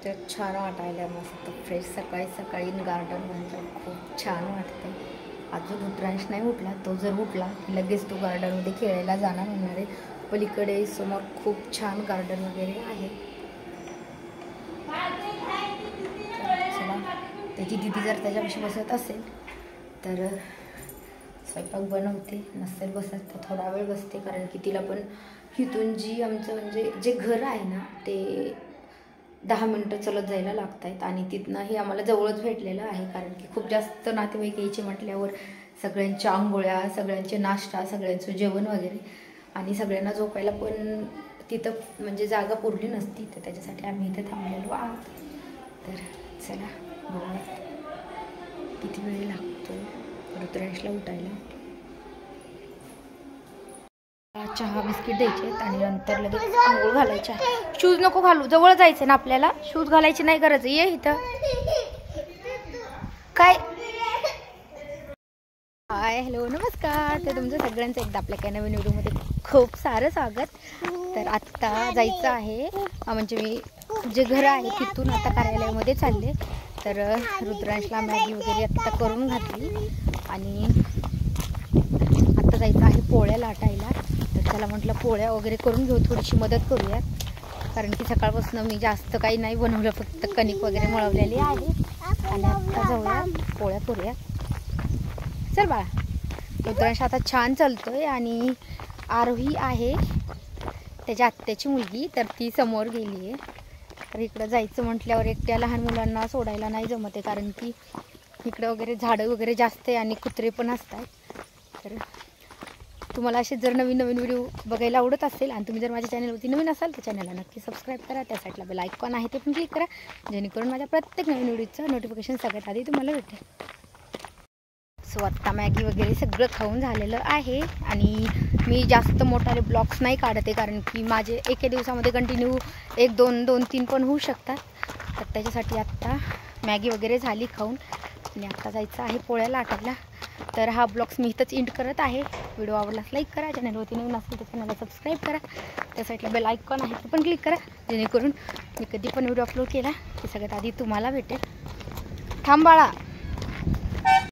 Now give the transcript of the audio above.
तर छान वाटायला मस्त फ्रेश सकाळी सकाळी गार्डन म्हणजे खूप छान वाटते. अजून रुद्रांश नाही उठला, तो जर उठला की लगेच तो गार्डनमध्ये खेळायला जाणार होणार आहे. पलीकडे समोर खूप छान गार्डन वगैरे आहे. चला, त्याची दिदी जर त्याच्यापाशी बसत असेल तर स्वयंपाक बनवते, नसेल बसत तर थोडा वेळ बसते, कारण की तिला पण इथून जी आमचं म्हणजे जे घर आहे ना ते 10 मिनटं चलत जायला लागत आहेत आणि तिथनंही आम्हाला जवळच भेटलेलं आहे, कारण की खूप जास्त नातेवाईक यायचे म्हटल्यावर सगळ्यांच्या आंघोळ्या, सगळ्यांचे नाश्ता, सगळ्यांचं जेवण वगैरे आणि सगळ्यांना झोपायला पण तिथं म्हणजे जागा पुरली नसती, तर त्याच्यासाठी आम्ही इथे थांबलेलो आहोत. तर चला बघूया किती वेळ लागतो रुद्रांशला उठायला. चहा बिस्किट द्यायचे आणि नंतर लगेच आंघोळ घालायच्या. शूज नको घालू, जवळ जायचं ना आपल्याला, शूज घालायची नाही गरज. ये इथं काय. हाय, हॅलो, नमस्कार. तर तुमचं सगळ्यांचं एकदा आपल्या काही नवीन व्हिडिओमध्ये खूप सारं स्वागत. तर आत्ता जायचं आहे, म्हणजे मी जे घर आहे तिथून आता कार्यालयामध्ये चालले. तर रुद्रांशला मॅगी वगैरे आत्ता करून घातली आणि आत्ता जायचं आहे पोळ्या लाटायला. तर त्याला म्हटलं पोळ्या वगैरे करून घेऊ, थोडीशी मदत करूया, कारण की सकाळपासून मी जास्त काही नाही बनवलं, फक्त कणिक वगैरे मळवलेली आहे. आणि आत्ता जाऊया पोळ्या करूया. चल बाळा. रुद्रांश आता छान चालतोय आणि आरोही आहे त्याच्या आत्याची मुलगी, तर ती समोर गेली आहे. तर इकडं जायचं म्हटल्यावर एकट्या लहान मुलांना सोडायला नाही जमत आहे, कारण की इकडं वगैरे झाडं वगैरे जास्त आहे आणि कुत्रे पण असतात. तर तुम्हाला असे जर नवीन नवीन व्हिडिओ बघायला आवडत असेल आणि तुम्ही जर माझ्या चॅनलवरती नवीन असाल तर चॅनलला नक्की सबस्क्राईब करा. त्या साईडला बेल आयकॉन आहे ते पण क्लिक करा, जेणेकरून माझ्या प्रत्येक नवीन व्हिडिओचं नोटिफिकेशन सगळ्यात आधी तुम्हाला भेटेल. सो आत्ता मॅगी वगैरे सगळं खाऊन झालेलं आहे आणि मी जास्त मोठाले ब्लॉग्स नाही काढत आहे, कारण की माझे एके दिवसामध्ये कंटिन्यू 1, 2, 2, 3 पण होऊ शकतात. तर त्याच्यासाठी आत्ता मॅगी वगैरे झाली खाऊन आणि आत्ता जायचं आहे पोळ्या लाटायला. तर हा ब्लॉग्स मी इथंच एंड करत आहे. व्हिडिओ आवडल्यास लाईक करा, चॅनलवरती नवीन असेल तर चॅनलला सबस्क्राईब करा. त्या साईडला बेल आयकॉन आहे ते पण क्लिक करा, जेणेकरून मी कधी पण व्हिडिओ अपलोड केला की सगळ्यात आधी तुम्हाला भेटेल. थांब बाळा.